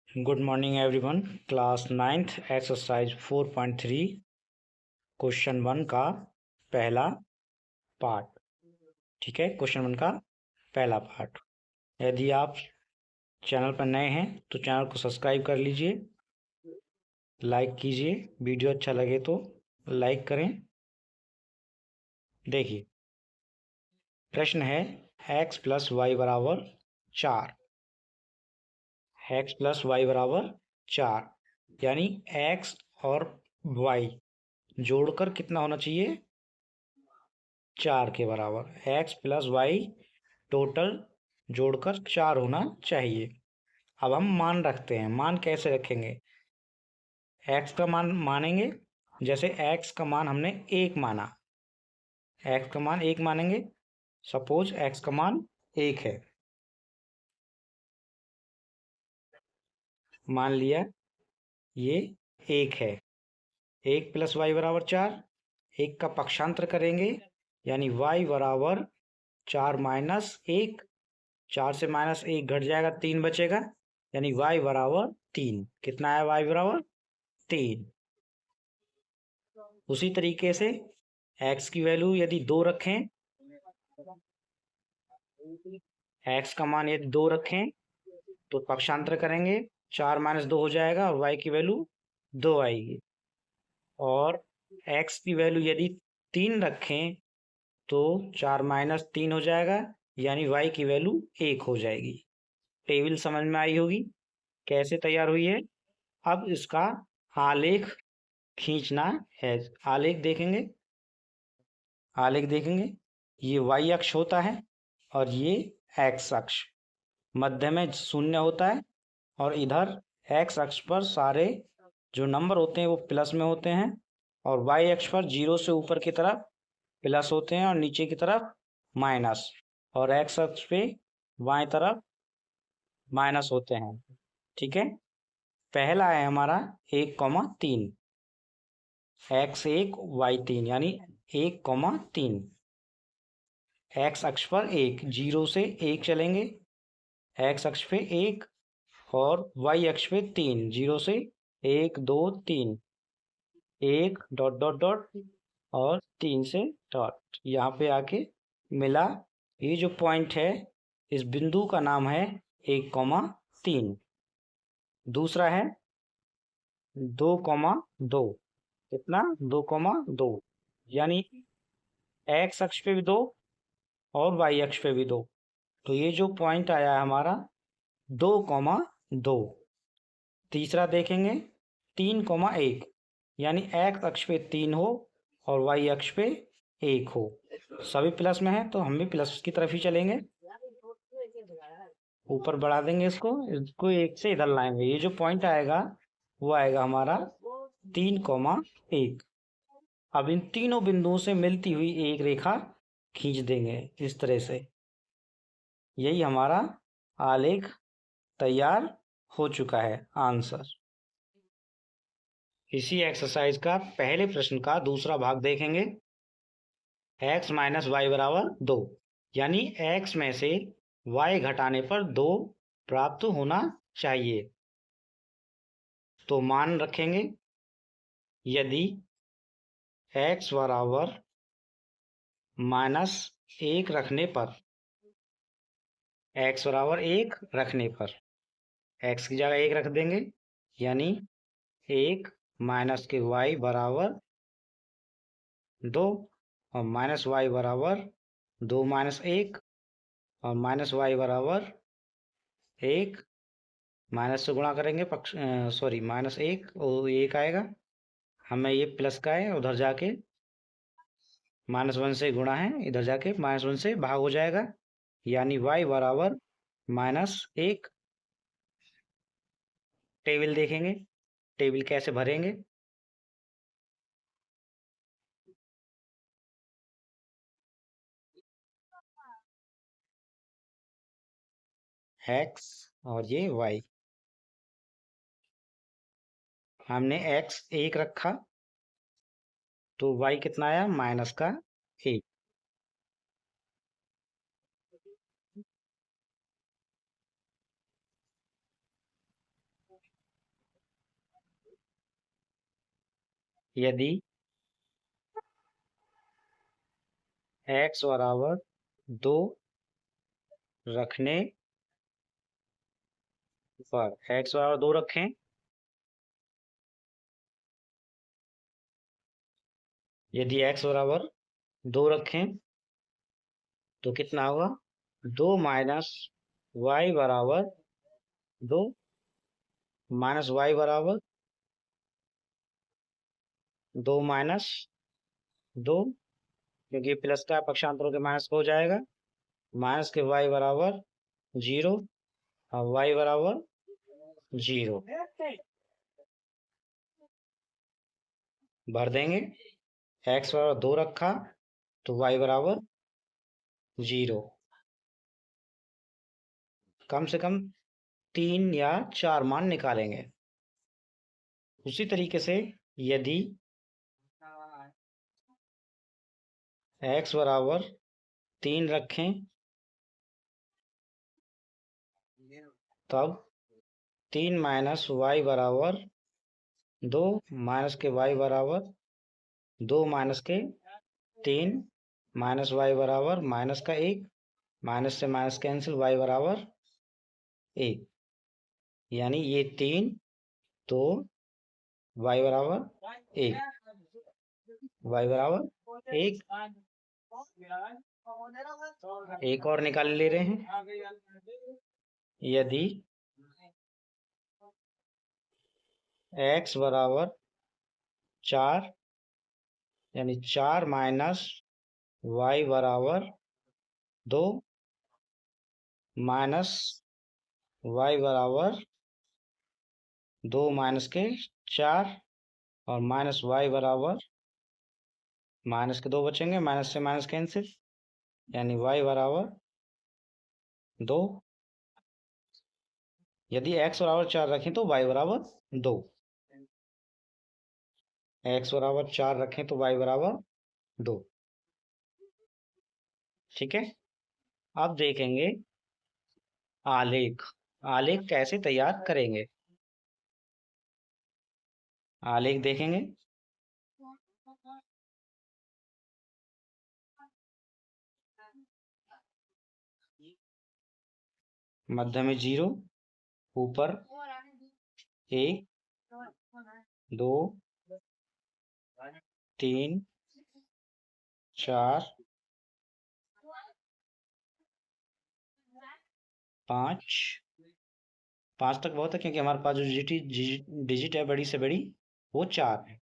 Good morning everyone. Class 9th exercise 4.3 question 1 का पहला part. ठीक है, क्वेश्चन 1 का पहला पार्ट। यदि आप चैनल पर नए हैं तो चैनल को सब्सक्राइब कर लीजिए, लाइक कीजिए, वीडियो अच्छा लगे तो लाइक करें। देखिए, प्रश्न है x प्लस वाई बराबर 4। x प्लस वाई बराबर 4 यानी x और y जोड़कर कितना होना चाहिए? 4 के बराबर। x प्लस वाई टोटल जोड़कर 4 होना चाहिए। अब हम मान रखते हैं। मान कैसे रखेंगे? x का मान मानेंगे। जैसे x का मान हमने 1 माना, x का मान 1 मानेंगे। सपोज x का मान 1 है, मान लिया ये 1 है। 1 प्लस वाई बराबर 4। 1 का पक्षांतर करेंगे यानी y बराबर 4 माइनस 1। 4 से माइनस 1 घट जाएगा, 3 बचेगा यानी y बराबर 3। कितना है y बराबर 3। उसी तरीके से x की वैल्यू यदि 2 रखें, x का मान यदि 2 रखें तो पक्षांतर करेंगे, 4 माइनस 2 हो जाएगा और y की वैल्यू 2 आएगी। और x की वैल्यू यदि 3 रखें तो 4 माइनस 3 हो जाएगा यानी y की वैल्यू 1 हो जाएगी। टेबल समझ में आई होगी कैसे तैयार हुई है। अब इसका आलेख खींचना है। आलेख देखेंगे, आलेख देखेंगे। ये y अक्ष होता है और ये x अक्ष, मध्य में शून्य होता है और इधर x अक्ष पर सारे जो नंबर होते हैं वो प्लस में होते हैं और y अक्ष पर 0 से ऊपर की तरफ प्लस होते हैं और नीचे की तरफ माइनस, और x अक्ष पे बाएं तरफ माइनस होते हैं। ठीक है, पहला है हमारा 1,3, x1 y3 यानी 1,3। x अक्ष पर 1, 0 से 1 चलेंगे, x अक्ष पे 1 और y अक्ष पे 3, 0 से 1 2 3, 1 डॉट डॉट डॉट और 3 से डॉट, यहाँ पे आके मिला। ये जो पॉइंट है इस बिंदु का नाम है 1,3। दूसरा है 2,2। कितना? 2,2 यानी x अक्ष पे भी 2 और y अक्ष पे भी 2। तो ये जो पॉइंट आया है हमारा 2,2। तीसरा देखेंगे 3,1 यानी x अक्ष पे 3 हो और y अक्ष पे 1 हो। सभी प्लस में है तो हम भी प्लस की तरफ ही चलेंगे, ऊपर बढ़ा देंगे इसको, इसको 1 से इधर लाएंगे। ये जो पॉइंट आएगा वो आएगा हमारा 3,1। अब इन तीनों बिंदुओं से मिलती हुई एक रेखा खींच देंगे इस तरह से। यही हमारा आलेख तैयार हो चुका है। आंसर। इसी एक्सरसाइज का पहले प्रश्न का दूसरा भाग देखेंगे। x माइनस वाई बराबर 2 यानी x में से y घटाने पर 2 प्राप्त होना चाहिए। तो मान रखेंगे। यदि x बराबर -1 रखने पर, x बराबर 1 रखने पर x की जगह 1 रख देंगे यानी 1 माइनस के y बराबर 2 और माइनस वाई बराबर 2 माइनस 1 और माइनस वाई बराबर 1। माइनस से गुणा करेंगे, पक्ष सॉरी -1 और 1 आएगा। हमें ये प्लस का है, उधर जाके -1 से गुणा है, इधर जाके -1 से भाग हो जाएगा यानी y बराबर -1। टेबल देखेंगे, टेबल कैसे भरेंगे। x और ये y, हमने x 1 रखा तो y कितना आया? माइनस का 1। यदि x बराबर 2 रखने पर x बराबर 2 रखें, यदि x बराबर 2 रखें तो कितना होगा? 2 माइनस वाई बराबर 2 माइनस वाई बराबर 2 माइनस 2, क्योंकि प्लस का पक्षांतरों के माइनस हो जाएगा, माइनस के वाई बराबर 0 और वाई बराबर 0 भर देंगे। x बराबर 2 रखा तो y बराबर 0, कम से कम 3 या 4 मान निकालेंगे। उसी तरीके से यदि x बराबर 3 रखें तब 3 माइनस वाई बराबर 2 माइनस के y बराबर 2 माइनस के 3 माइनस वाई बराबर माइनस का 1, माइनस से माइनस कैंसिल, y बराबर 1, यानी ये 3 तो y बराबर 1, y बराबर 1। एक और निकाल ले रहे हैं। यदि x बराबर 4 यानी 4 माइनस y बराबर 2 माइनस y बराबर 2 माइनस के 4 और माइनस y बराबर माइनस के 2 बचेंगे, माइनस से माइनस कैंसिल, यानी y बराबर 2। यदि x बराबर 4 रखें तो y बराबर 2, x बराबर 4 रखें तो y बराबर 2। ठीक है, अब देखेंगे आलेख। आलेख कैसे तैयार करेंगे? आलेख देखेंगे। मध्य में 0, ऊपर 1 2 3 4 5 5 तक बहुत है, क्योंकि हमारे पास जो डिजिट है बड़ी से बड़ी वो 4 है।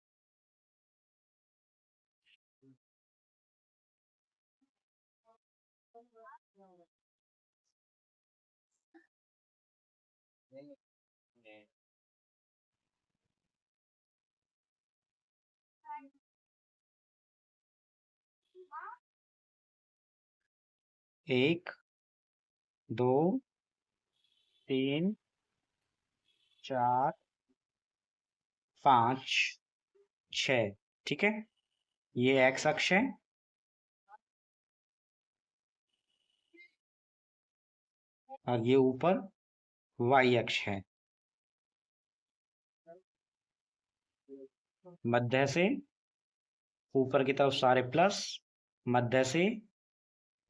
एक 2 3 4 5 6, ठीक है, ये x अक्ष है। और ये ऊपर y अक्ष है। मध्य से ऊपर की तरफ सारे प्लस, मध्य से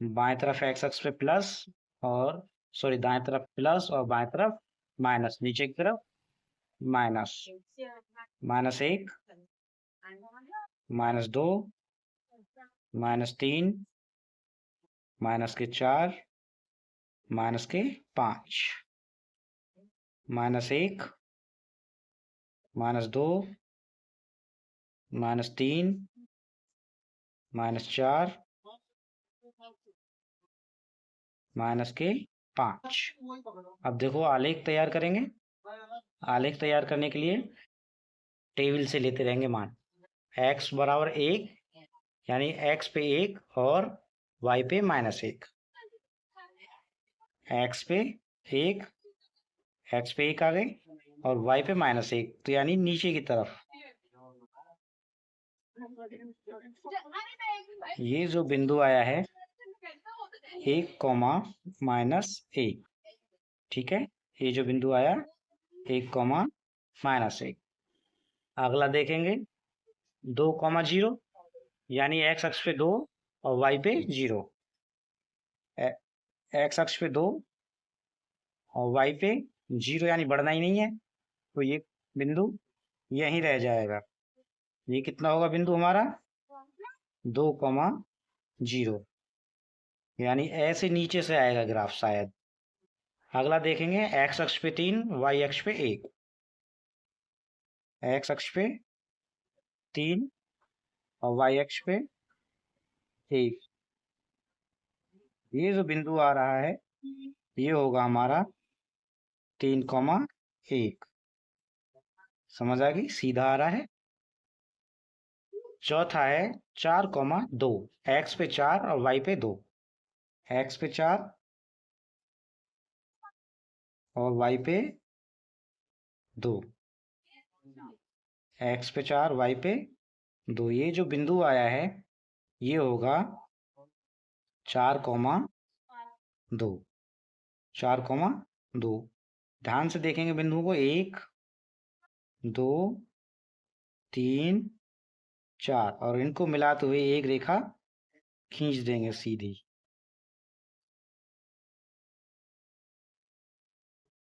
बाएं तरफ x अक्ष पे प्लस, और सॉरी दाएं तरफ प्लस और बाएं तरफ माइनस, नीचे की तरफ minus, minus 1 minus 2 minus 3 minus के 4 माइनस के 5 minus 1 minus 2 minus 3 minus 4 minus के 5। अब देखो आलेख तैयार करेंगे। आलेख तैयार करने के लिए टेबल से लेते रहेंगे मान। x बराबर 1 यानी x पे 1 और y पे -1, x पे 1 x पे 1 आ गए और y पे -1, तो यानी नीचे की तरफ ये जो बिंदु आया है 1, -1, ठीक है, ये जो बिंदु आया 1, -1। अगला देखेंगे 2,0 यानी एक्स अक्ष पे 2 और वाई पे 0। एक्स अक्ष पे 2 और वाई पे 0 यानी बढ़ना ही नहीं है, तो ये बिंदु यहीं रह जाएगा। ये कितना होगा बिंदु हमारा? 2,0 यानी ऐसे नीचे से आएगा ग्राफ शायद। अगला देखेंगे, एक्स अक्ष पे 3, वाई अक्ष पे 1। एक्स अक्ष पे 3 और वाई अक्ष पे 1। ये जो बिंदु आ रहा है ये होगा हमारा 3,1। समझ आ गई? सीधा आ रहा है। चौथा है 4,2। एक्स पे 4 और वाई पे 2। एक्स पे 4 और वाई पे 2। एक्स पे 4 वाई पे 2। ये जो बिंदु आया है ये होगा 4,2। 4,2। ध्यान से देखेंगे बिंदुओं को, 1 2 3 4, और इनको मिलाते हुए एक रेखा खींच देंगे सीधी।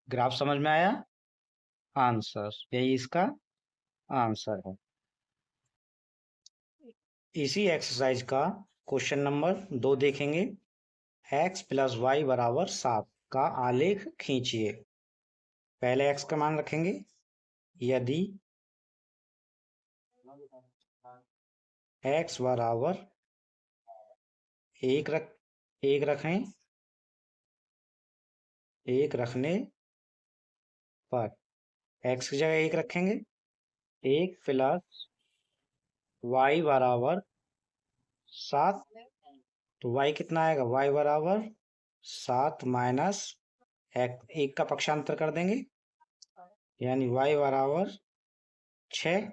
ग्राफ समझ में आया? आंसर, यही इसका आंसर है। इसी एक्सरसाइज का क्वेश्चन नंबर 2 देखेंगे। x प्लस वाई बराबर 7 का आलेख खींचिए। पहले x का मान रखेंगे। यदि x बराबर 1 रखें, 1 रखने पर x की जगह 1 रखेंगे। 1 प्लस वाई बराबर 7, तो y कितना आएगा? y बराबर 7 माइनस 1 का पक्षांतर कर देंगे, यानी y बराबर 6।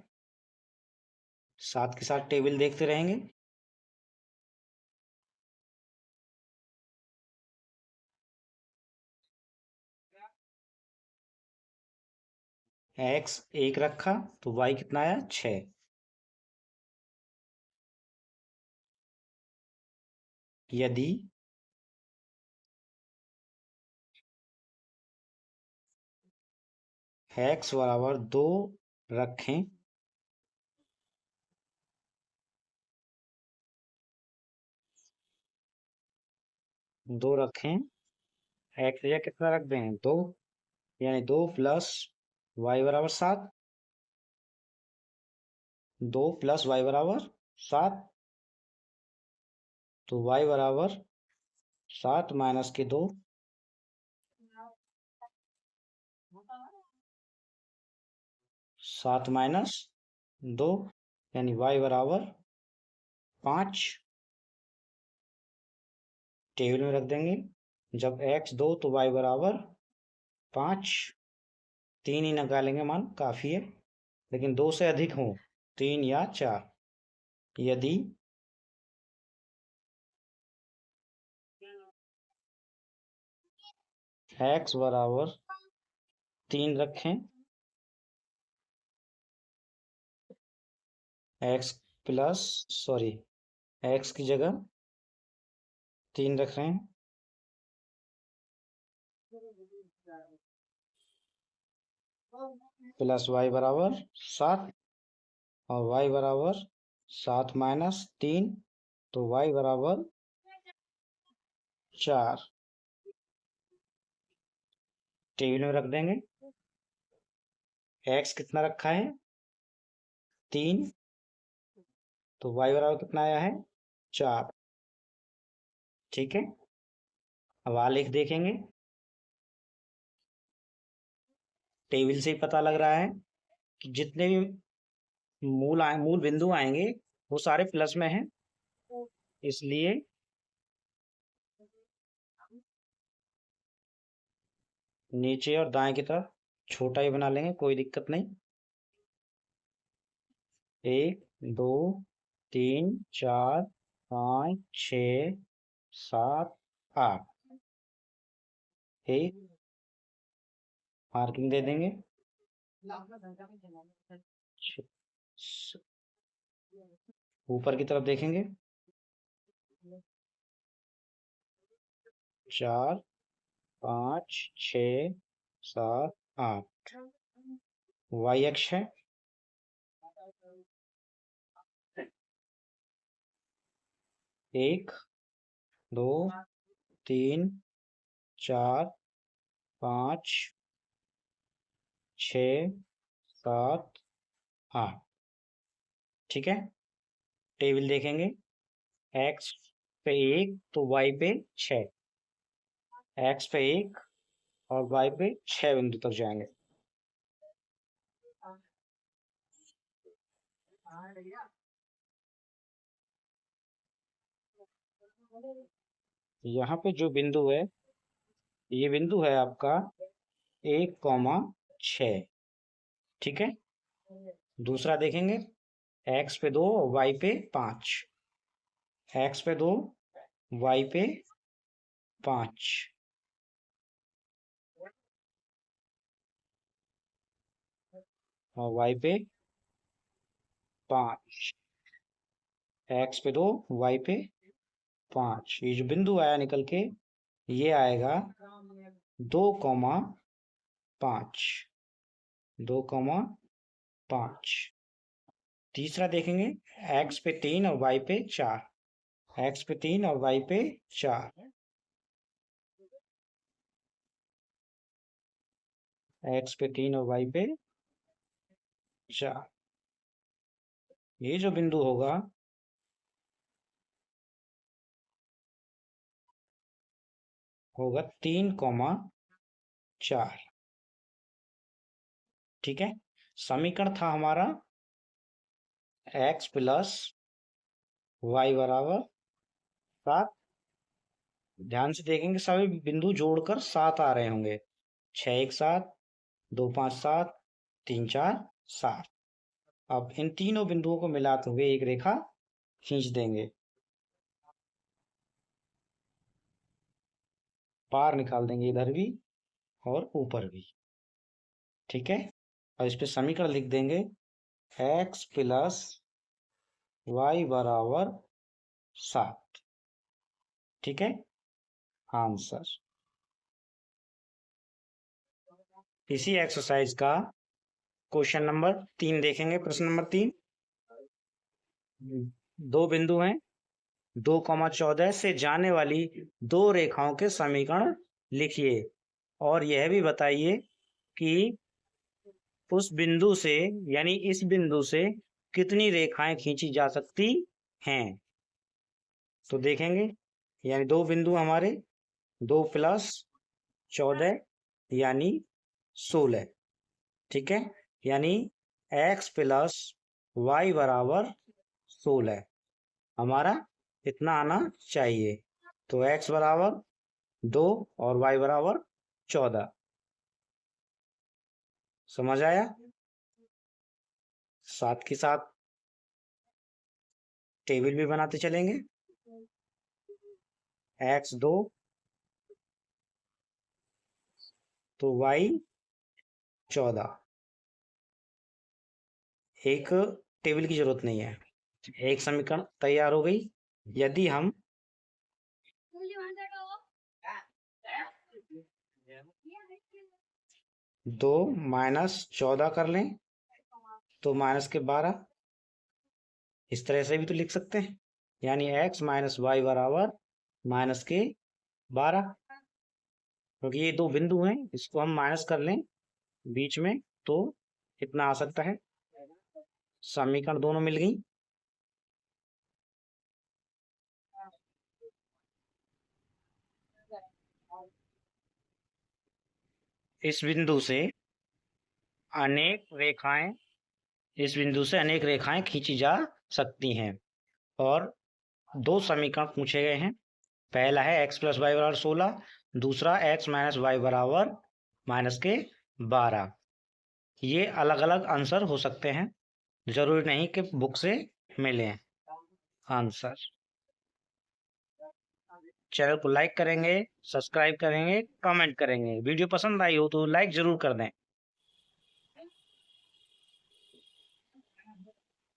7 के साथ टेबल देखते रहेंगे। x 1 रखा तो y कितना आया? 6। यदि x बराबर 2 रखें, x या कितना रख दें? 2, यानी 2 प्लस y बराबर 7। 2 प्लस y बराबर 7, तो y बराबर 7 माइनस के 2, 7 माइनस 2, यानी y बराबर 5। टेबल में रख देंगे। जब x 2 तो y बराबर 5। 3 ही निकालेंगे, मान काफी है, लेकिन 2 से अधिक हो, 3 या 4। यदि x बराबर 3 रखें, x प्लस सॉरी x की जगह 3 रख रहे हैं, प्लस y बराबर 7, और y बराबर 7 माइनस 3, तो y बराबर 4। टेबल में रख देंगे। x कितना रखा है? 3, तो y बराबर कितना आया है? 4। ठीक है। अब आलेख देखेंगे। टेबल से ही पता लग रहा है कि जितने भी मूल बिंदु आएंगे वो सारे प्लस में हैं, इसलिए नीचे और दाएं की तरफ छोटा ही बना लेंगे, कोई दिक्कत नहीं। 1 2 3 4 5 6 7 8। एक मार्किंग दे देंगे। ऊपर की तरफ देखेंगे 4 5 6 7 8 वाई अक्ष है। 1 2 3 4 5 6 7 8। ठीक है, टेबल देखेंगे एक्स पे 1 तो वाई पे 6, एक्स पे 1 और वाई पे 6 बिंदु तक जाएंगे। यहाँ पे जो बिंदु है, ये बिंदु है आपका 1,6। ठीक है, दूसरा देखेंगे एक्स पे 2 वाई पे 5, एक्स पे 2 वाई पे 5, और वाई पे 5, एक्स पे 2 वाई पे 5। ये जो बिंदु आया निकल के, ये आएगा 2,5, 2,5। तीसरा देखेंगे एक्स पे 3 और वाई पे 4, एक्स पे 3 और वाई पे 4, एक्स पे 3 और वाई पे 4। ये जो बिंदु होगा होगा 3,4। ठीक है, समीकरण था हमारा एक्स प्लस वाई बराबर 7। ध्यान से देखेंगे सभी बिंदु जोड़कर 7 आ रहे होंगे। 6 1 7, 2 5 7, 3 4 7। अब इन तीनों बिंदुओं को मिलाते हुए एक रेखा खींच देंगे, पार निकाल देंगे इधर भी और ऊपर भी। ठीक है, और इस पे समीकरण लिख देंगे एक्स प्लस वाई बराबर 7। ठीक है, आंसर। इसी एक्सरसाइज का क्वेश्चन नंबर 3 देखेंगे। प्रश्न नंबर 3, दो बिंदु हैं 2,14 से जाने वाली दो रेखाओं के समीकरण लिखिए और यह भी बताइए कि उस बिंदु से यानी इस बिंदु से कितनी रेखाएं खींची जा सकती हैं। तो देखेंगे, यानी दो बिंदु हमारे 2 + 14 यानी 16। ठीक है, यानी x प्लस वाई बराबर 16 हमारा इतना आना चाहिए। तो x बराबर 2 और y बराबर 14। समझ आया? साथ के साथ टेबल भी बनाते चलेंगे। x 2 तो y 14। एक टेबल की जरूरत नहीं है, एक समीकरण तैयार हो गई। यदि हम दो -14 कर लें तो माइनस के 12, इस तरह से भी तो लिख सकते हैं। यानी x - y बराबर माइनस के 12, क्योंकि ये दो बिंदु हैं, इसको हम माइनस कर लें बीच में तो इतना आ सकता है। समीकरण दोनों मिल गई। इस बिंदु से अनेक रेखाएं इस बिंदु से अनेक रेखाएं खींची जा सकती हैं और दो समीकरण पूछे गए हैं। पहला है x + y बराबर 16, दूसरा x - y बराबर माइनस के 12। ये अलग अलग आंसर हो सकते हैं, जरूरी नहीं कि बुक से मिले आंसर। चैनल को लाइक करेंगे, सब्सक्राइब करेंगे, कमेंट करेंगे। वीडियो पसंद आई हो तो लाइक जरूर कर दें।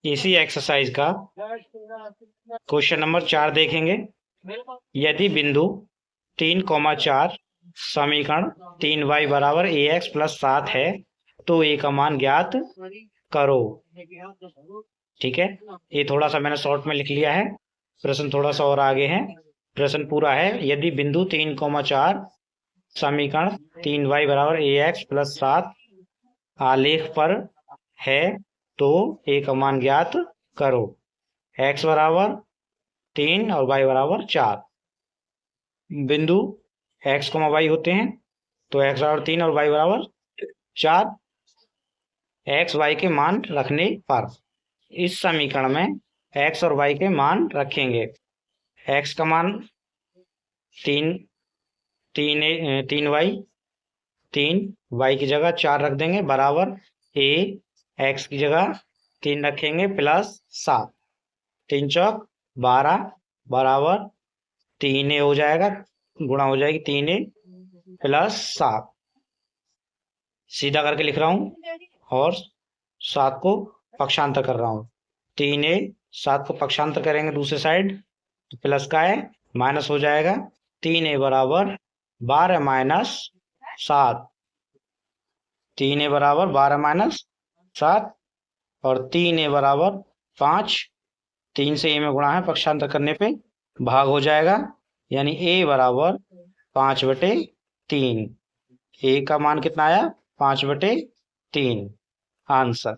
इसी एक्सरसाइज का क्वेश्चन नंबर 4 देखेंगे। यदि बिंदु 3,4 समीकरण 3y बराबर ax प्लस 7 है तो a का मान ज्ञात करो। ठीक है, ये थोड़ा सा मैंने शॉर्ट में लिख लिया है, प्रश्न थोड़ा सा और आगे है। प्रश्न पूरा है, यदि बिंदु 3,4 समीकरण 3y बराबर ax प्लस 7 आलेख पर है तो a का मान ज्ञात करो। x बराबर 3 और y बराबर 4। बिंदु x, y होते हैं, तो x बराबर 3 और y बराबर 4। x, y के मान रखने पर इस समीकरण में x और y के मान रखेंगे। x का मान 3y, 3y की जगह 4 रख देंगे बराबर a, x की जगह 3 रखेंगे प्लस 7, 3 चौक 12 बराबर 3a हो जाएगा, गुणा हो जाएगी 3a प्लस 7। सीधा करके लिख रहा हूं और 7 को पक्षांतर कर रहा हूं। 3a 7 को पक्षांतर करेंगे दूसरे साइड तो प्लस का है, माइनस हो जाएगा। 3a बराबर 12 माइनस 7, 3a बराबर 12 माइनस 7 और 3a बराबर 5। 3 से a में गुणा है, पक्षांतर करने पे भाग हो जाएगा, यानी a बराबर 5/3। a का मान कितना आया? 5/3 आंसर।